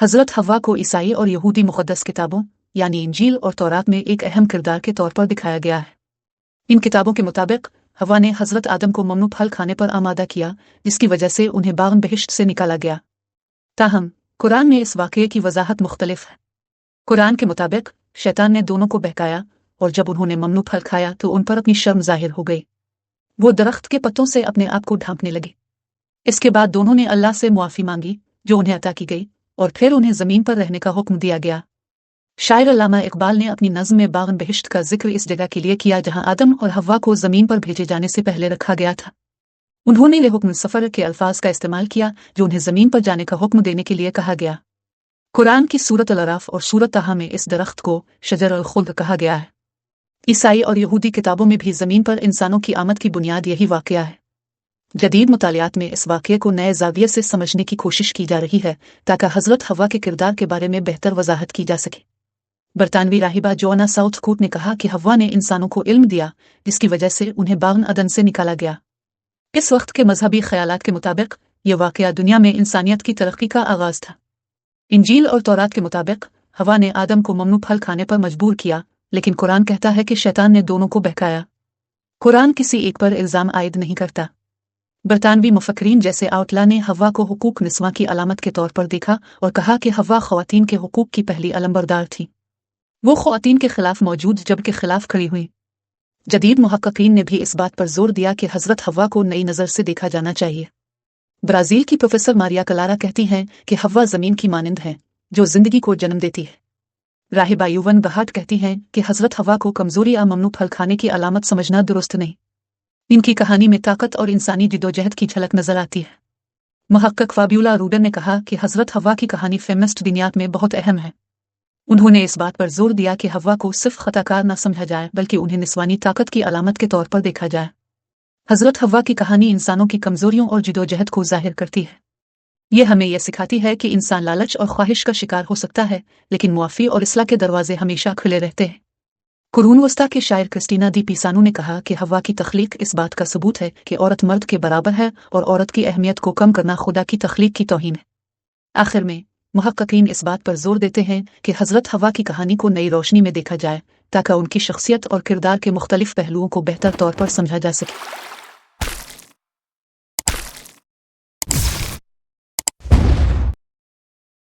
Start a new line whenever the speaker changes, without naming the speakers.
हज़रत हव्वा को ईसाई और यहूदी मुक़द्दस किताबों यानी इंजील और तौरात में एक अहम किरदार के तौर पर दिखाया गया है। इन किताबों के मुताबिक हव्वा ने हज़रत आदम को ममनू फल खाने पर आमादा किया, जिसकी वजह से उन्हें बाग़ बहिश्त से निकाला गया। ताहम कुरान में इस वाक़ये की वज़ाहत मुख्तलिफ है। कुरान के मुताबिक शैतान ने दोनों को बहकाया और जब उन्होंने ममनू फल खाया तो उन पर अपनी शर्म ज़ाहिर हो गई। वो दरख्त के पत्तों से अपने आप को ढांपने लगे। इसके बाद दोनों ने अल्लाह से मुआफ़ी मांगी, जो उन्हें अता की गई, और फिर उन्हें ज़मीन पर रहने का हुक्म दिया गया। शायर अल्लामा इकबाल ने अपनी नज़्म में बाग़ बहिश्त का जिक्र इस जगह के लिए किया जहां आदम और हव्वा को ज़मीन पर भेजे जाने से पहले रखा गया था। उन्होंने ले हुक्म सफ़र के अल्फाज का इस्तेमाल किया जो उन्हें ज़मीन पर जाने का हुक्म देने के लिए कहा गया। कुरान की सूरत अल-अराफ और सूरत ताहा में इस दरख्त को शजर अल-खुल्द कहा गया है। ईसाई और यहूदी किताबों में भी ज़मीन पर इंसानों की आमद की बुनियाद यही वाक़या है। जदीद मुतालियात में इस वाक़ये को नए ज़ाविये से समझने की कोशिश की जा रही है ताकि हज़रत हव्वा के किरदार के बारे में बेहतर वज़ाहत की जा सके। बरतानवी राहिबा जोना साउथकूट ने कहा कि हव्वा ने इंसानों को इल्म दिया, जिसकी वजह से उन्हें बाग़ अदन से निकाला गया। इस वक्त के मजहबी ख़यालात के मुताबिक यह वाक़या दुनिया में इंसानियत की तरक्की का आगाज़ था। इंजील और तौरात के मुताबिक हव्वा ने आदम को ममनू फल खाने पर मजबूर किया, लेकिन कुरान कहता है कि शैतान ने दोनों को बहकाया। कुरान किसी एक पर इल्ज़ाम आयद नहीं करता। बरतानवी मुफक्रीन जैसे आउटला ने हव्वा को हुकूक निस्वा की अलामत के तौर पर देखा और कहा कि हव्वा ख़वातीन के हुकूक की पहली अलमबरदार थी। वो ख़वातीन के खिलाफ मौजूद जब के खिलाफ खड़ी हुई। जदीद मुहक्किकीन ने भी इस बात पर जोर दिया कि हज़रत हव्वा को नई नज़र से देखा जाना चाहिए। ब्राज़ील की प्रोफेसर मारिया कलारा कहती हैं कि हव्वा ज़मीन की मानिंद है जो ज़िंदगी को जन्म देती है। राहिबा युवन बहाट कहती हैं कि हज़रत हव्वा को कमज़ोरी या ममनू फल खाने की अलामत समझना दुरुस्त नहीं। इनकी कहानी में ताकत और इंसानी जिदोजहद की झलक नजर आती है। मुहक्किक फाबियुला रूडन ने कहा कि हज़रत हव्वा की कहानी फेमिनिस्ट दुनियात में बहुत अहम है। उन्होंने इस बात पर जोर दिया कि हव्वा को सिर्फ खताकार न समझा जाए बल्कि उन्हें निस्वानी ताकत की अलामत के तौर पर देखा जाए। हज़रत हव्वा की कहानी इंसानों की कमजोरियों और जिदोजहद को जाहिर करती है। यह हमें यह सिखाती है कि इंसान लालच और ख्वाहिश का शिकार हो सकता है, लेकिन मुआफ़ी और इस्लाह के दरवाजे हमेशा खुले रहते हैं। कुरून वस्ता के शायर क्रिस्टीना दी पिसानो ने कहा कि हव्वा की तख्लीक इस बात का सबूत है कि औरत मर्द के बराबर है और औरत की अहमियत को कम करना खुदा की तख्लीक की तौहीन है। आखिर में मुहक्किकीन इस बात पर जोर देते हैं कि हज़रत हव्वा की कहानी को नई रोशनी में देखा जाए ताकि उनकी शख्सियत और किरदार के मुख्तलिफ पहलुओं को बेहतर तौर पर समझा जा सके।